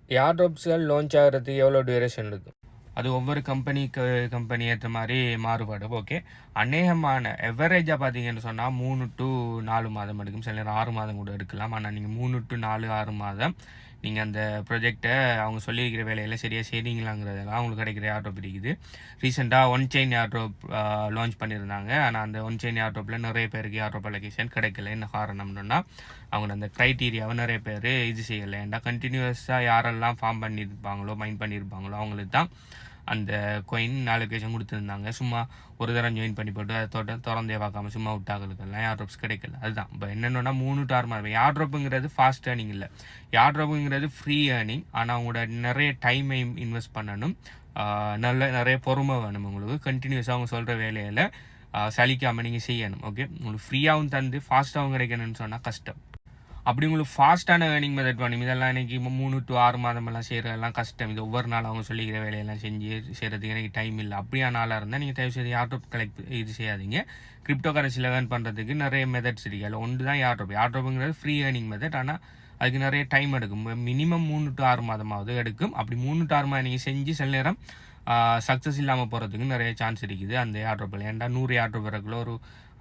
ஏர்ட்ராப்ஸ்கள் launch ஆகிறதுக்கு எவ்வளோ duration இருக்கும்? அது ஒவ்வொரு கம்பெனி ஏற்ற மாதிரி மாறுபடும். ஓகே, அநேகமான எவரேஜாக பார்த்தீங்கன்னு சொன்னால் 3 to 4 மாதம் எடுக்கும். சில நேரம் 6 மாதம் கூட எடுக்கலாம். ஆனால் நீங்கள் 3 to 4 6 மாதம் நீங்கள் அந்த ப்ரொஜெக்டை அவங்க சொல்லியிருக்கிற வேலையெல்லாம் சரியாக செய்றீங்களாங்கிறதெல்லாம் அவங்களுக்கு கிடைக்கிற ஏர்ட்ராப் இருக்குது. ரீசெண்டாக ஒன் செயின் ஏர்ட்ராப் லான்ச் பண்ணியிருந்தாங்க. ஆனால் அந்த ஒன் செயின் ஏர்ட்ராப்பில் நிறைய பேருக்கு ஏர்ட்ராப் அலோகேஷன் கிடைக்கல. என்ன காரணம்னா அவங்க அந்த க்ரைட்டீரியாவை நிறைய பேர் இது செய்யலை. ஏன்டா கண்டினியூஸாக யாரெல்லாம் ஃபார்ம் பண்ணியிருப்பாங்களோ மைண்ட் பண்ணியிருப்பாங்களோ அவங்களுக்கு தான் அந்த கொயின் அலோகேஷன் கொடுத்துருந்தாங்க. சும்மா ஒரு தரம் ஜாயின் பண்ணி போட்டு அதை திறந்தே பார்க்காம சும்மா விட்டாங்களுக்கெல்லாம் ஏர்ட்ராப்ஸ் கிடைக்கல. அதுதான் இப்போ என்னென்னா 3 to 6 மாதம். ஏர்ட்ராப்புங்கிறது ஃபாஸ்ட் ஏர்னிங் இல்லை, ஏர்ட்ராப்புங்கிறது ஃப்ரீ ஏர்னிங். ஆனால் அவங்களோட நிறைய டைமை இன்வெஸ்ட் பண்ணணும், நிறைய பொறுமை வேணும். உங்களுக்கு கண்டினியூஸாக அவங்க சொல்கிற வேலையில் சலிக்காமல் நீங்கள் செய்யணும். ஓகே, உங்களுக்கு ஃப்ரீயாகவும் தந்து ஃபாஸ்ட்டாகவும் கிடைக்கணும்னு சொன்னால் கஷ்டம். அப்படி உங்களுக்கு ஃபாஸ்ட்டான ஏர்னிங் மெத்தட் வேணும். இதெல்லாம் எனக்கு 3 to 6 மாதமெல்லாம் செய்கிறதெல்லாம் கஷ்டம். இது ஒவ்வொரு நாள் அவங்க சொல்லிக்கிற வேலையெல்லாம் செஞ்சு செய்கிறதுக்கு எனக்கு டைம் இல்லை. அப்படியான நாளாக இருந்தால் நீங்கள் தயவு செய்து ஏர்ட்ராப் கலெக்ட் இது செய்யாதீங்க. கிரிப்டோ கரன்சியில் ஏர்ன் பண்ணுறதுக்கு நிறைய மெத்தட்ஸ் இருக்குது. அதில் ஒன்று தான் ஏர்ட்ராப். ஏர்ட்ராப்புங்கிறது ஃப்ரீ ஏர்னிங் மெத்தட். ஆனால் அதுக்கு நிறைய டைம் எடுக்கும். மினிமம் 3 to 6 மாதமாவது எடுக்கும். அப்படி 3 to 6 மாதம் நீங்கள் செஞ்சு சில நேரம் சக்ஸஸ் இல்லாமல் போகிறதுக்கு நிறைய சான்ஸ் இருக்குது அந்த ஏர்ட்ராப்பில். ஏன்டா 100 ஏர்ட்ராப் வரக்குள்ள ஒரு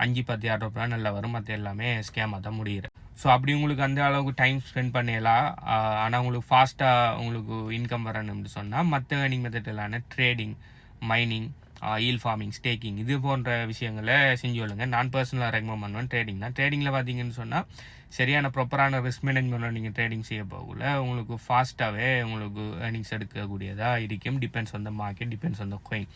5-10 ஏர்ட்ராப்லாம் நல்லா வரும், மற்ற எல்லாமே ஸ்கேமாக தான் முடியுது. ஸோ அப்படி உங்களுக்கு அந்த அளவுக்கு டைம் ஸ்பெண்ட் பண்ணலாம். ஆனால் உங்களுக்கு ஃபாஸ்ட்டாக உங்களுக்கு இன்கம் வரணும்னு சொன்னால் மற்ற ஏர்னிங் மெத்தட்லான trading, mining, yield farming, staking இது போன்ற விஷயங்களை செஞ்சு கொள்ளுங்க. நான் பர்சனலாக ரெக்கமெண்ட் பண்ணுவேன் ட்ரேடிங் தான். ட்ரேடிங்கில் பார்த்தீங்கன்னு சொன்னால் சரியான ப்ராப்பரான ரிஸ்க் மேனேஜ்மெண்ட் நீங்கள் ட்ரேடிங் செய்ய போகல உங்களுக்கு ஃபாஸ்ட்டாகவே உங்களுக்கு ஏர்னிங்ஸ் எடுக்கக்கூடியதாக இருக்கும். Depends on the market, depends on the going.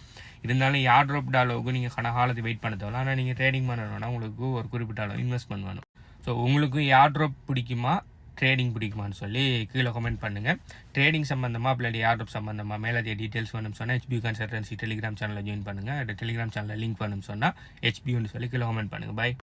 இருந்தாலும் ஏர்ட்ராப் அளவுக்கு நீங்கள் கனகாலத்து வெயிட் பண்ண தேவை. ஆனால் நீங்கள் ட்ரேடிங் பண்ணணும்னா உங்களுக்கு ஒரு குறிப்பிட்ட அளவு இன்வெஸ்ட்மெண்ட் வேணும். ஸோ உங்களுக்கு ஏர்ட்ராப் பிடிக்குமா ட்ரேடிங் பிடிக்குமான்னு சொல்லி கீழே கமெண்ட் பண்ணுங்கள். ட்ரேடிங் சம்மந்தமாக அப்படி ஏர்ட்ராப் சம்மந்தமாக மேலதிக டீட்டெயில்ஸ் வேணும்னு சொன்னால் HBU கன்சல்டன்சி டெலிகிராம் சேனலில் ஜாயின் பண்ணுங்கள். டெலிகிராம் சேனலில் லிங்க் வேணும்னு சொன்னால் HBUன்னு சொல்லி கீழே கமெண்ட் பண்ணுங்கள். பை.